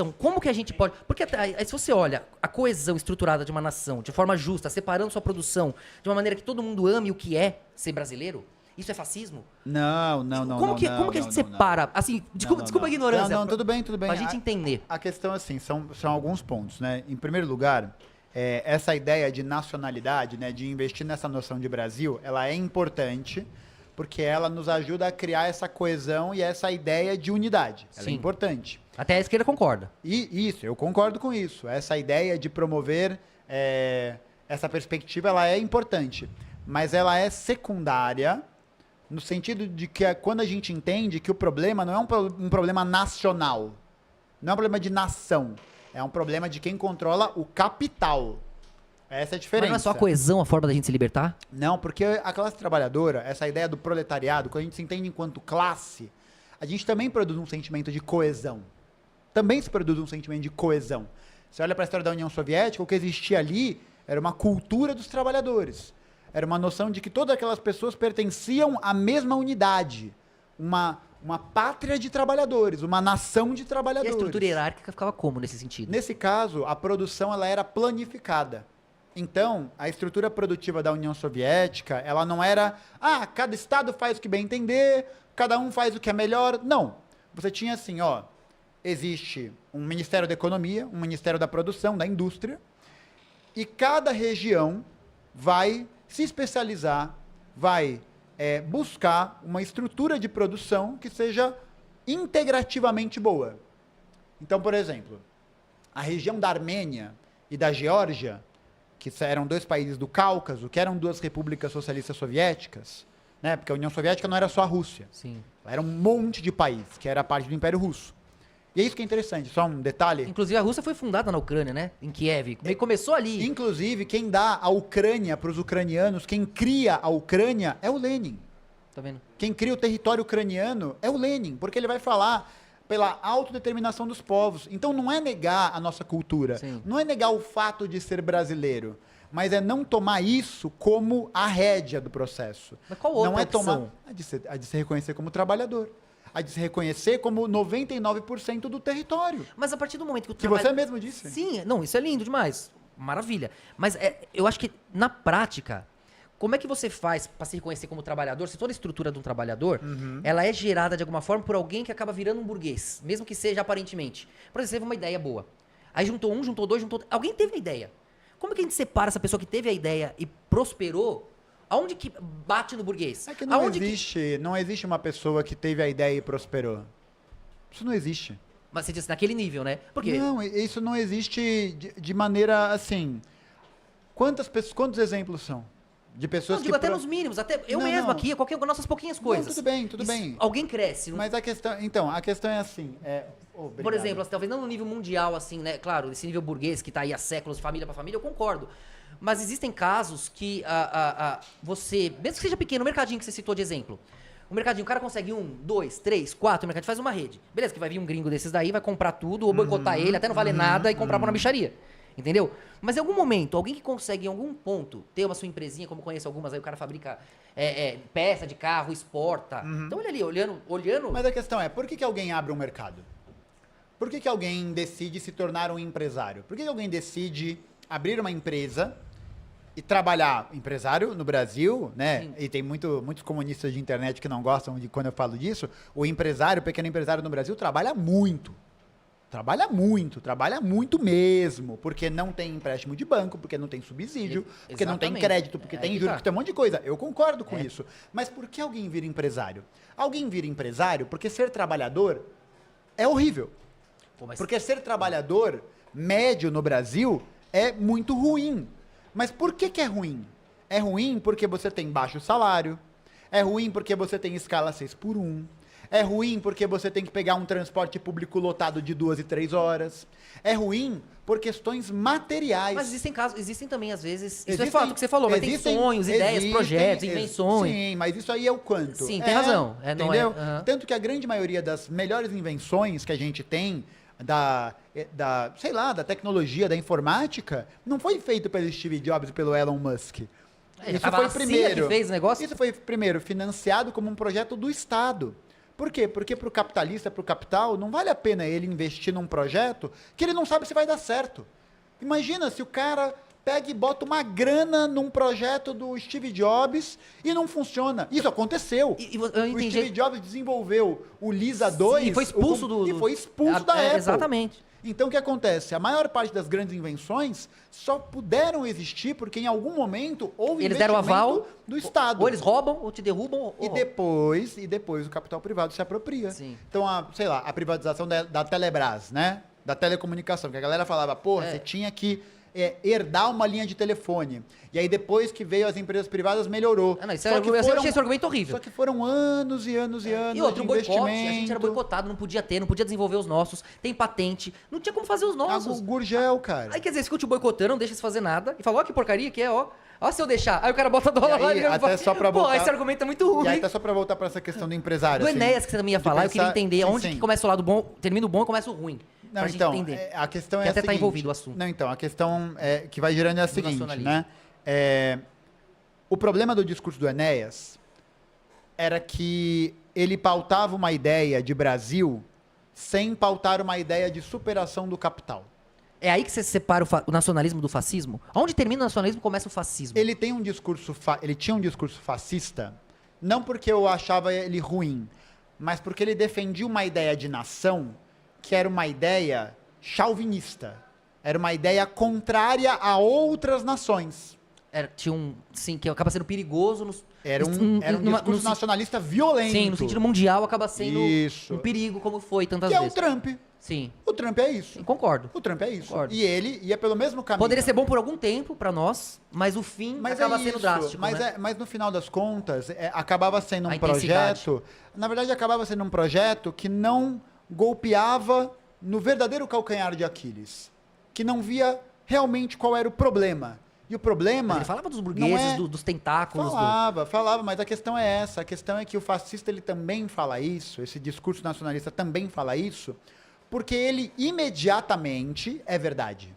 questão, como que a gente pode... Porque aí, se você olha a coesão estruturada de uma nação, de forma justa, separando sua produção, de uma maneira que todo mundo ame o que é ser brasileiro, isso é fascismo? Não. Como que a gente separa? Assim, desculpa a ignorância. Não, tudo bem. Pra gente entender. A questão, assim, são alguns pontos, né? Em primeiro lugar, essa ideia de nacionalidade, né, de investir nessa noção de Brasil, ela é importante porque ela nos ajuda a criar essa coesão e essa ideia de unidade. Ela é importante. Até a esquerda concorda. E isso, eu concordo com isso. Essa ideia de promover essa perspectiva, ela é importante. Mas ela é secundária no sentido de que quando a gente entende que o problema não é um problema nacional, não é um problema de nação, é um problema de quem controla o capital. Essa é a diferença. Mas não é só a coesão a forma da gente se libertar? Não, porque a classe trabalhadora, essa ideia do proletariado, quando a gente se entende enquanto classe, a gente também produz um sentimento de coesão. Também se produz um sentimento de coesão. Você olha para a história da União Soviética, o que existia ali era uma cultura dos trabalhadores. Era uma noção de que todas aquelas pessoas pertenciam à mesma unidade. Uma pátria de trabalhadores, uma nação de trabalhadores. E a estrutura hierárquica ficava como nesse sentido? Nesse caso, a produção ela era planificada. Então, a estrutura produtiva da União Soviética, ela não era, cada estado faz o que bem entender, cada um faz o que é melhor. Não. Você tinha assim, existe um Ministério da Economia, um Ministério da Produção, da Indústria, e cada região vai se especializar, vai buscar uma estrutura de produção que seja integrativamente boa. Então, por exemplo, a região da Armênia e da Geórgia, que eram dois países do Cáucaso, que eram duas repúblicas socialistas soviéticas, né? Porque a União Soviética não era só a Rússia. Sim. Era um monte de país, que era parte do Império Russo. E é isso que é interessante, só um detalhe. Inclusive a Rússia foi fundada na Ucrânia, né? Em Kiev. Começou ali. Inclusive, quem dá a Ucrânia para os ucranianos, quem cria a Ucrânia é o Lenin. Tá vendo? Quem cria o território ucraniano é o Lenin, porque ele vai falar pela autodeterminação dos povos. Então não é negar a nossa cultura, Sim. não é negar o fato de ser brasileiro, mas é não tomar isso como a rédea do processo. Mas qual outra não é opção? tomar a de se reconhecer como trabalhador, a de se reconhecer como 99% do território. Mas a partir do momento que o Que você mesmo disse. Sim, não, isso é lindo demais. Maravilha. Mas eu acho que na prática, como é que você faz para se reconhecer como trabalhador, se toda a estrutura de um trabalhador, ela é gerada de alguma forma por alguém que acaba virando um burguês, mesmo que seja aparentemente. Por exemplo, você teve uma ideia boa. Aí juntou um, juntou dois, juntou... Alguém teve a ideia. Como é que a gente separa essa pessoa que teve a ideia e prosperou? Aonde que bate no burguês? É que não existe uma pessoa que teve a ideia e prosperou. Isso não existe. Mas você disse naquele nível, né? Porque... Não, isso não existe de maneira assim. Quantos exemplos são? De pessoas Não, digo até nos mínimos, até eu mesmo aqui, nossas pouquinhas coisas. Não, tudo bem. Alguém cresce. Mas a questão é assim. Por exemplo, talvez não no nível mundial, assim, né? Claro, esse nível burguês que tá aí há séculos, família pra família, eu concordo. Mas existem casos que você, mesmo que seja pequeno, o mercadinho que você citou de exemplo. O mercadinho, o cara consegue 1, 2, 3, 4, o mercadinho faz uma rede. Beleza, que vai vir um gringo desses daí, vai comprar tudo, ou boicotar ele, até não vale nada, e comprar uma bicharia. Entendeu? Mas em algum momento, alguém que consegue em algum ponto ter uma sua empresinha, como eu conheço algumas, aí o cara fabrica peça de carro, exporta. Então olha ali, olhando... Mas a questão é, por que alguém abre um mercado? Por que alguém decide se tornar um empresário? Por que alguém decide abrir uma empresa e trabalhar empresário no Brasil, né? Sim. E tem muitos comunistas de internet que não gostam de quando eu falo disso. O pequeno empresário no Brasil trabalha muito. Trabalha muito mesmo, porque não tem empréstimo de banco, porque não tem subsídio, porque não tem crédito, porque tem juros, porque tem um monte de coisa. Eu concordo com isso. Mas por que alguém vira empresário? Alguém vira empresário porque ser trabalhador é horrível. Porque ser trabalhador médio no Brasil é muito ruim. Mas por que é ruim? É ruim porque você tem baixo salário, é ruim porque você tem escala 6x1, é ruim porque você tem que pegar um transporte público lotado de 2 e 3 horas. É ruim por questões materiais. Mas existem também, às vezes... Isso é fato que você falou, mas tem sonhos, ideias, projetos, invenções. Sim, mas isso aí é o quanto. Sim, tem razão. Entendeu? Tanto que a grande maioria das melhores invenções que a gente tem, da tecnologia, da informática, não foi feito pelo Steve Jobs e pelo Elon Musk. Isso foi primeiro. Que fez o negócio? Isso foi primeiro financiado como um projeto do Estado. Por quê? Porque para o capitalista, para o capital, não vale a pena ele investir num projeto que ele não sabe se vai dar certo. Imagina se o cara pega e bota uma grana num projeto do Steve Jobs e não funciona. Isso aconteceu. Eu entendi. O Steve Jobs desenvolveu o Lisa 2 e foi expulso e foi expulso da Apple. Exatamente. Então o que acontece? A maior parte das grandes invenções só puderam existir porque em algum momento houve Eles deram aval do Estado. Ou eles roubam, ou te derrubam, ou depois o capital privado se apropria. Sim. Então, sei lá, a privatização da Telebrás, né? Da telecomunicação, que a galera falava, porra, você tinha que herdar uma linha de telefone. E aí depois que veio as empresas privadas, melhorou. Eu achei esse argumento horrível. Só que foram anos e anos e anos E outro, de boicote, investimento. a gente era boicotado, não podia ter, não podia desenvolver os nossos, tem patente, não tinha como fazer os nossos. O Gurgel, cara. Aí quer dizer, escute o boicotando, não deixa se fazer nada, e fala, ó que porcaria que é, ó. Ó se eu deixar. Aí o cara bota dólar lá e até só pra voltar. Pô, esse argumento é muito ruim. E aí, até só pra voltar pra essa questão do empresário. Do assim, Enéas que você também ia falar, eu queria entender onde sim. que começa o lado bom, termina o bom e começa o ruim. Não, pra então, gente entender. a questão que é até a seguinte. tá envolvido o assunto. Não, então, a questão que vai girando é a seguinte, nacionalismo. né? O problema do discurso do Enéas era que ele pautava uma ideia de Brasil sem pautar uma ideia de superação do capital. É aí que você separa o nacionalismo do fascismo? Onde termina o nacionalismo, começa o fascismo. Ele tinha um discurso fascista, não porque eu achava ele ruim, mas porque ele defendia uma ideia de nação que era uma ideia chauvinista. Era uma ideia contrária a outras nações. Sim, que acaba sendo perigoso. Era um discurso nacionalista violento. Sim, no sentido mundial acaba sendo Isso. um perigo, como foi tantas Que vezes. é o Trump. Sim. O Trump é isso. Sim, concordo. O Trump é isso. Concordo. E ele ia pelo mesmo caminho. Poderia ser bom por algum tempo pra nós, mas o fim acaba sendo drástico. Mas no final das contas, acabava sendo um intensidade. projeto. Na verdade, acabava sendo um projeto que não golpeava no verdadeiro calcanhar de Aquiles. Que não via realmente qual era o problema. E o problema. Mas ele falava dos burgueses, dos tentáculos. Falava, mas a questão é essa. A questão é que o fascista ele também fala isso, esse discurso nacionalista também fala isso, porque ele imediatamente é verdade.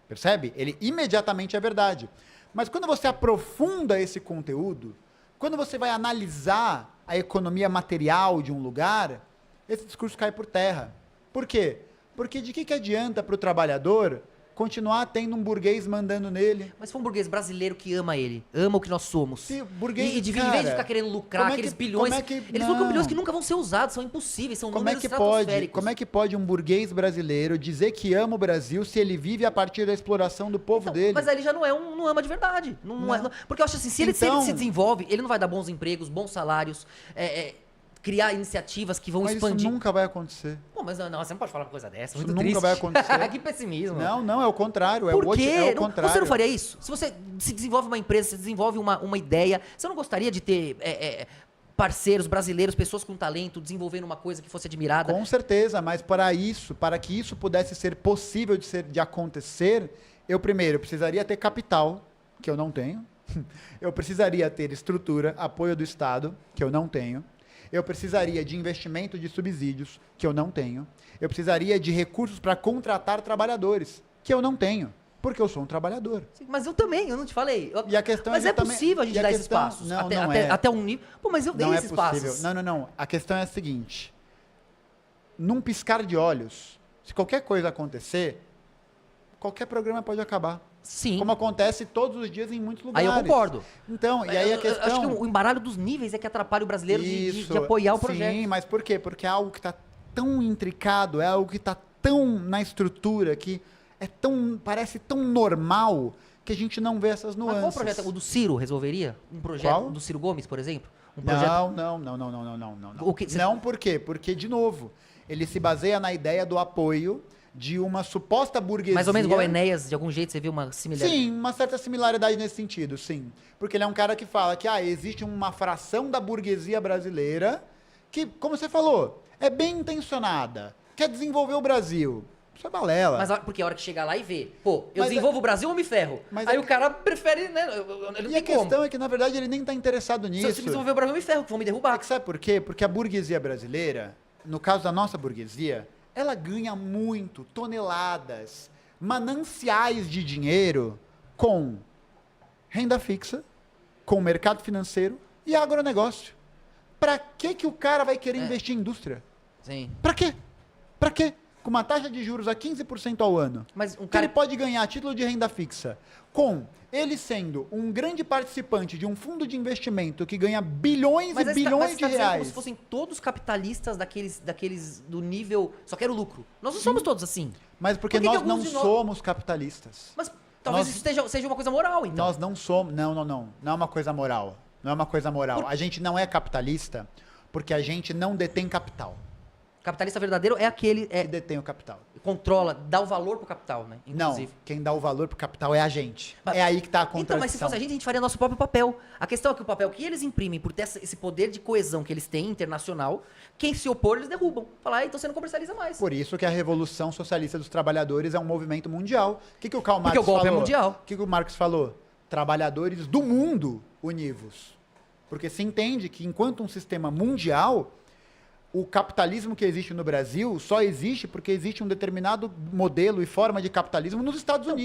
Percebe? Ele imediatamente é verdade. Mas quando você aprofunda esse conteúdo, quando você vai analisar a economia material de um lugar, esse discurso cai por terra. Por quê? Porque de que adianta para o trabalhador continuar tendo um burguês mandando nele? Mas foi um burguês brasileiro que ama ele, ama o que nós somos. Se burguês, em vez de ficar querendo lucrar aqueles bilhões, eles lucram bilhões que nunca vão ser usados, são impossíveis, são números estratosféricos. Como é que pode um burguês brasileiro dizer que ama o Brasil se ele vive a partir da exploração do povo dele? Mas aí ele já não ama de verdade. Porque eu acho assim, se ele se desenvolve, ele não vai dar bons empregos, bons salários, criar iniciativas que vão expandir. Mas isso nunca vai acontecer. Pô, mas não, você não pode falar uma coisa dessa. Isso muito nunca triste. vai acontecer. Que pessimismo. Não, é o contrário. Por quê? É o contrário. Você não faria isso? Se você se desenvolve uma empresa, se desenvolve uma ideia, você não gostaria de ter parceiros brasileiros, pessoas com talento, desenvolvendo uma coisa que fosse admirada? Com certeza, mas para que isso pudesse ser possível de acontecer, eu primeiro precisaria ter capital, que eu não tenho. Eu precisaria ter estrutura, apoio do Estado, que eu não tenho. Eu precisaria de investimento de subsídios, que eu não tenho. Eu precisaria de recursos para contratar trabalhadores, que eu não tenho, porque eu sou um trabalhador. Sim, mas eu também, eu não te falei. E a questão mas é possível a gente dar esses passos. Até um nível. Pô, mas eu dei esses passos. Não. A questão é a seguinte. Num piscar de olhos, se qualquer coisa acontecer, qualquer programa pode acabar. Sim. Como acontece todos os dias em muitos lugares. Aí eu concordo. Então, e aí a questão... Acho que o embaralho dos níveis é que atrapalha o brasileiro de apoiar o projeto. Sim, mas por quê? Porque é algo que está tão intricado, é algo que está tão na estrutura, que parece tão normal, que a gente não vê essas nuances. Mas qual projeto? O do Ciro resolveria? Um projeto Qual? do Ciro Gomes, por exemplo? Não. Não, por quê? Porque, de novo, ele se baseia na ideia do apoio de uma suposta burguesia. Mais ou menos igual o Enéas, de algum jeito você viu uma similaridade? Sim, uma certa similaridade nesse sentido, sim. Porque ele é um cara que fala que existe uma fração da burguesia brasileira que, como você falou, é bem intencionada, quer desenvolver o Brasil. Isso é balela. Mas porque a hora que chegar lá e ver, desenvolvo o Brasil ou me ferro? Aí o cara prefere, né? E a questão é que, na verdade, ele nem está interessado nisso. Se eu desenvolver o Brasil, eu me ferro, que vão me derrubar. Sabe por quê? Porque a burguesia brasileira, no caso da nossa burguesia, ela ganha muito, toneladas, mananciais de dinheiro com renda fixa, com mercado financeiro e agronegócio. Pra que o cara vai querer investir em indústria? Sim. Pra quê? Pra quê? Com uma taxa de juros a 15% ao ano. Mas um Que cara... ele pode ganhar a título de renda fixa, com ele sendo um grande participante de um fundo de investimento que ganha bilhões Mas e aí você bilhões você de dizendo como reais. se fossem todos capitalistas daqueles do nível... Só quero lucro. Nós não somos todos assim. Mas porque Por que que nós não alguns de nós- somos capitalistas. Mas talvez Nós- isso seja uma coisa moral, então. Nós não somos. Não. Não é uma coisa moral. Não é uma coisa moral. A gente não é capitalista porque a gente não detém capital. Capitalista verdadeiro é aquele... Que detém o capital. Controla, dá o valor pro capital, né? Não, Inclusive. quem dá o valor pro capital é a gente. Mas- É aí que tá a Então, contradição. mas se fosse a gente faria nosso próprio papel. A questão é que o papel que eles imprimem, por ter esse poder de coesão que eles têm internacional, quem se opor, eles derrubam. Falar, então você não comercializa mais. Por isso que a Revolução Socialista dos Trabalhadores é um movimento mundial. O que o Karl Marx Porque o golpe falou? é mundial. O que o Marx falou? Trabalhadores do mundo univos. Porque se entende que enquanto um sistema mundial, o capitalismo que existe no Brasil só existe porque existe um determinado modelo e forma de capitalismo nos Estados Unidos.